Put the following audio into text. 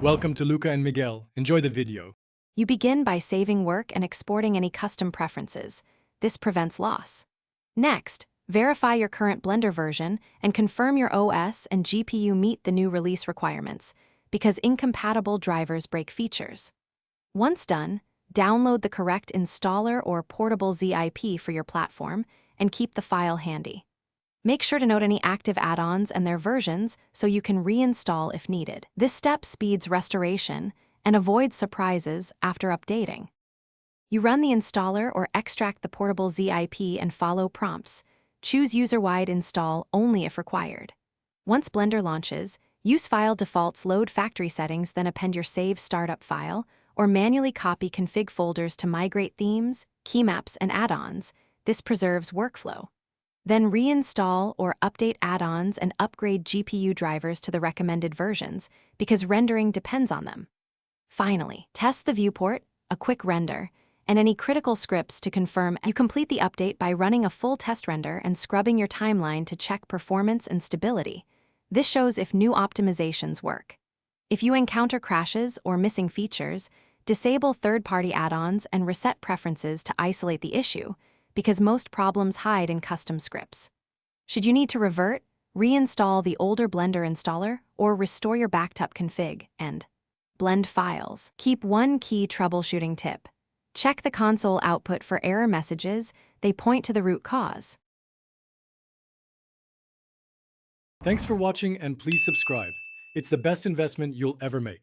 Welcome to Luca and Miguel. Enjoy the video. You begin by saving work and exporting any custom preferences. This prevents loss. Next, verify your current Blender version and confirm your OS and GPU meet the new release requirements, because incompatible drivers break features. Once done, download the correct installer or portable ZIP for your platform and keep the file handy. Make sure to note any active add-ons and their versions so you can reinstall if needed. This step speeds restoration and avoids surprises after updating. You run the installer or extract the portable ZIP and follow prompts. Choose user-wide install only if required. Once Blender launches, use file defaults, load factory settings, then append your save startup file, or manually copy config folders to migrate themes, keymaps, and add-ons. This preserves workflow. Then reinstall or update add-ons and upgrade GPU drivers to the recommended versions, because rendering depends on them. Finally, test the viewport, a quick render, and any critical scripts to confirm. You complete the update by running a full test render and scrubbing your timeline to check performance and stability. This shows if new optimizations work. If you encounter crashes or missing features, disable third-party add-ons and reset preferences to isolate the issue, because most problems hide in custom scripts. Should you need to revert, reinstall the older Blender installer or restore your backed up config and blend files. Keep one key troubleshooting tip. Check the console output for error messages. They point to the root cause. Thanks for watching and please subscribe. It's the best investment you'll ever make.